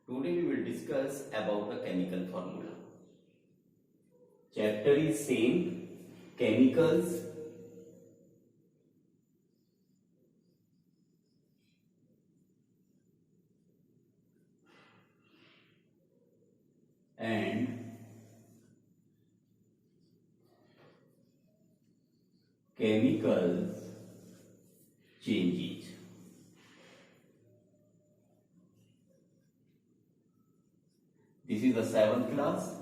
Today we will discuss about the chemical formula. Chapter is same, chemicals. And chemicals changes. This is the 7th class.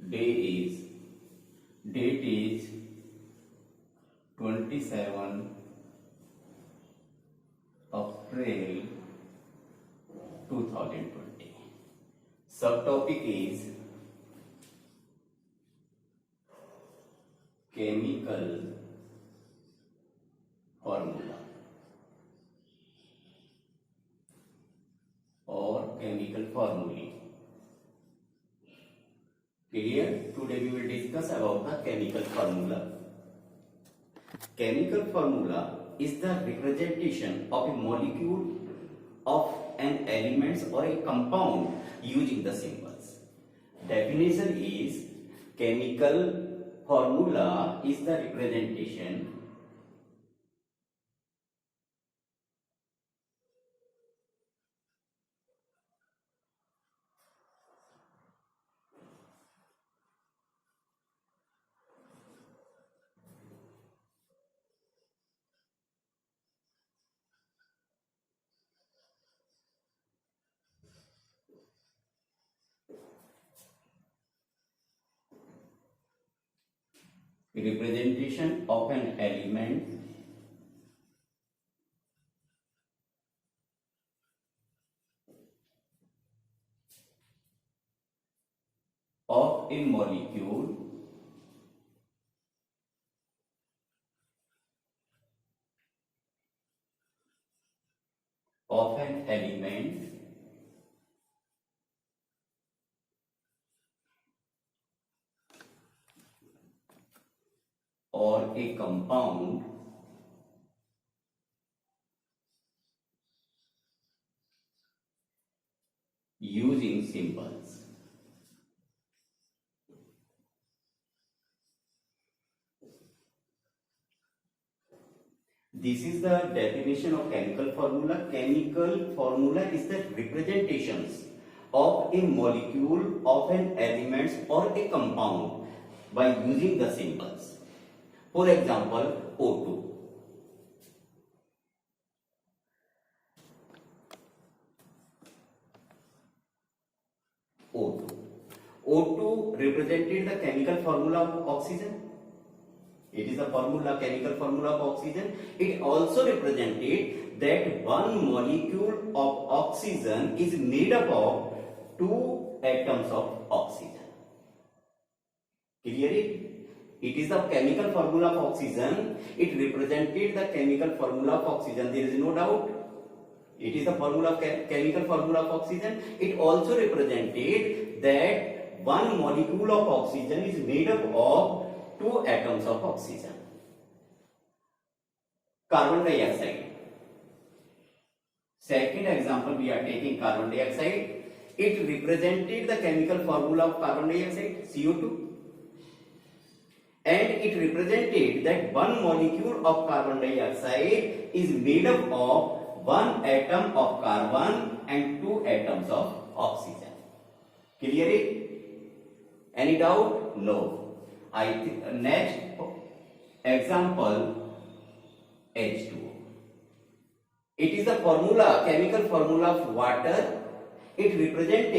Date is 27 April 2020. Subtopic is chemical formula or chemical formulae. Clear? Today we will discuss about the chemical formula. Chemical formula is the representation of a molecule of an element or a compound using the symbols. Definition is chemical formula is the representation of an element of a molecule of an element or a compound using symbols. This is the definition of chemical formula. Chemical formula is the representations of a molecule of an element or a compound by using the symbols. For example, O2. O2. O2 represented the chemical formula of oxygen. It is the chemical formula of oxygen. It also represented that one molecule of oxygen is made up of two atoms of oxygen. Clear? It is the chemical formula of oxygen. It represented the chemical formula of oxygen. There is no doubt. It is the chemical formula of oxygen. It also represented that one molecule of oxygen is made up of two atoms of oxygen. Carbon dioxide. Second example, we are taking carbon dioxide. It represented the chemical formula of carbon dioxide, CO2. And it represented that one molecule of carbon dioxide is made up of one atom of carbon and two atoms of oxygen. Clear it? Any doubt? No. Next example, H2O. It is the chemical formula of water. It represented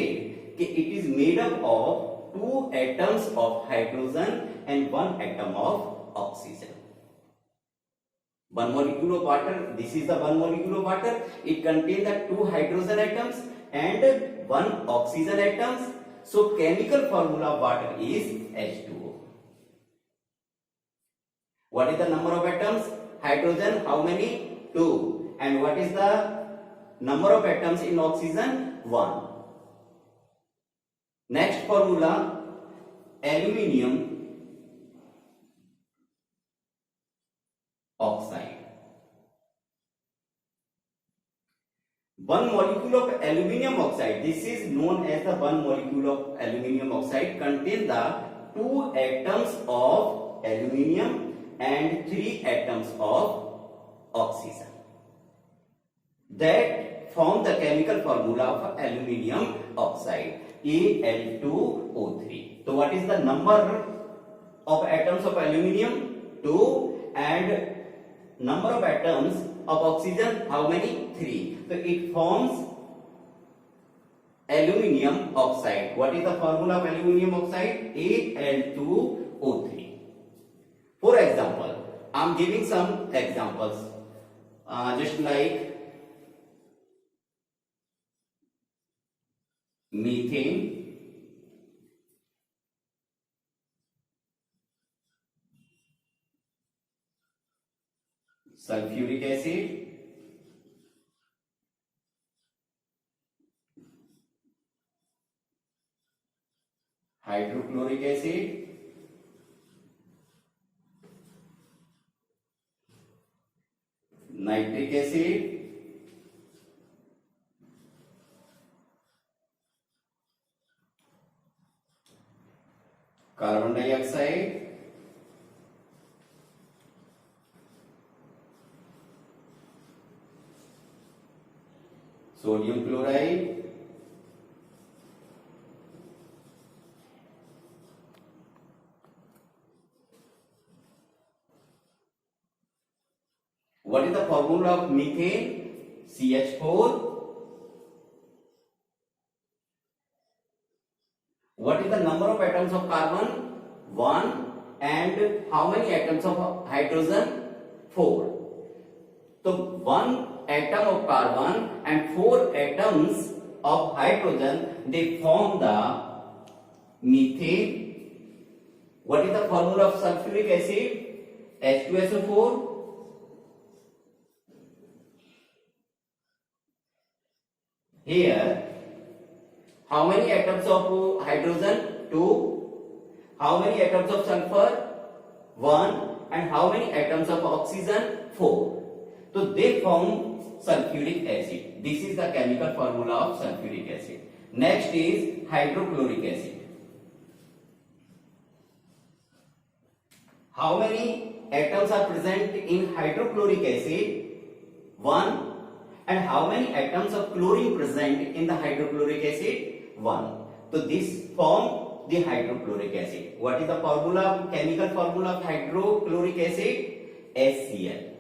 it is made up of two atoms of hydrogen and one atom of oxygen. One molecule of water, this is the one molecule of water. It contains the two hydrogen atoms and one oxygen atoms. So chemical formula of water is H2O. What is the number of atoms? Hydrogen, how many? 2. And what is the number of atoms in oxygen? 1. Next formula, aluminium oxide. One molecule of aluminium oxide, this is known as the one molecule of aluminium oxide, contain the 2 atoms of aluminium and 3 atoms of oxygen. That form the chemical formula of aluminium oxide, Al2O3. So what is the number of atoms of aluminium? 2, and number of atoms of oxygen, how many? 3. So it forms aluminium oxide. What is the formula of aluminium oxide? Al2O3. For example, I am giving some examples, just like methane, sulfuric acid, hydrochloric acid, nitric acid, carbon dioxide, sodium chloride, what is the formula of methane? CH4. What is the number of atoms of carbon? 1. And how many atoms of hydrogen? 4. So 1 atom of carbon and 4 atoms of hydrogen, they form the methane. What is the formula of sulfuric acid? H2SO4. Here, how many atoms of hydrogen? 2. How many atoms of sulfur? 1. And how many atoms of oxygen? 4. So they form sulfuric acid. This is the chemical formula of sulfuric acid. Next is hydrochloric acid. How many atoms are present in hydrochloric acid? 1. And how many atoms of chlorine present in the hydrochloric acid? 1. So this form the hydrochloric acid. What is the formula, chemical formula of hydrochloric acid? HCl.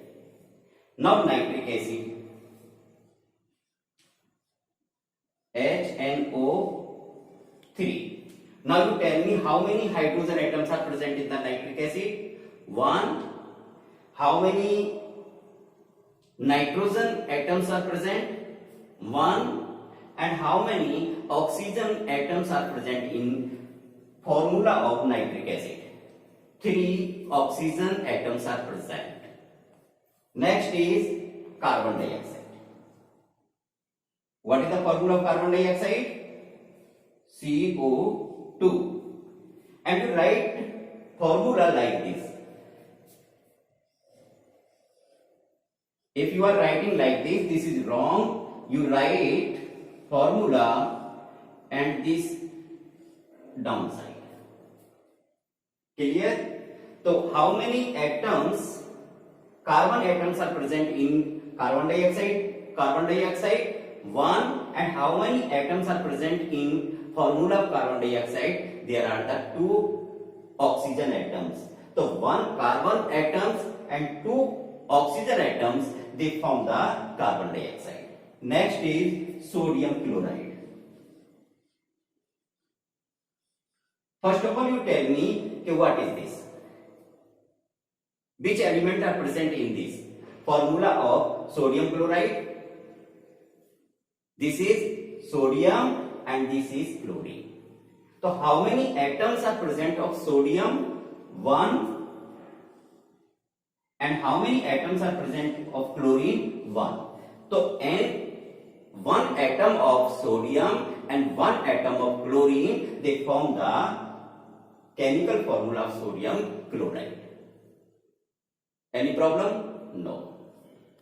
Now nitric acid, HNO3. Now you tell me how many hydrogen atoms are present in the nitric acid? 1. How many nitrogen atoms are present? 1. And how many oxygen atoms are present in formula of nitric acid? 3 oxygen atoms are present. Next is carbon dioxide. What is the formula of carbon dioxide? CO2. And you write formula like this. If you are writing like this is wrong. You write formula and this downside. Clear? So how many atoms, carbon atoms are present in carbon dioxide? Carbon dioxide 1. And how many atoms are present in formula of carbon dioxide? There are the 2 oxygen atoms. So 1 carbon atoms and 2 oxygen atoms, they form the carbon dioxide. Next is sodium chloride. First of all, you tell me what is this? Which element are present in this formula of sodium chloride? This is sodium and this is chlorine. So how many atoms are present of sodium? 1. And how many atoms are present of chlorine? 1. So one atom of sodium and 1 atom of chlorine, they form the chemical formula of sodium chloride. Any problem? No.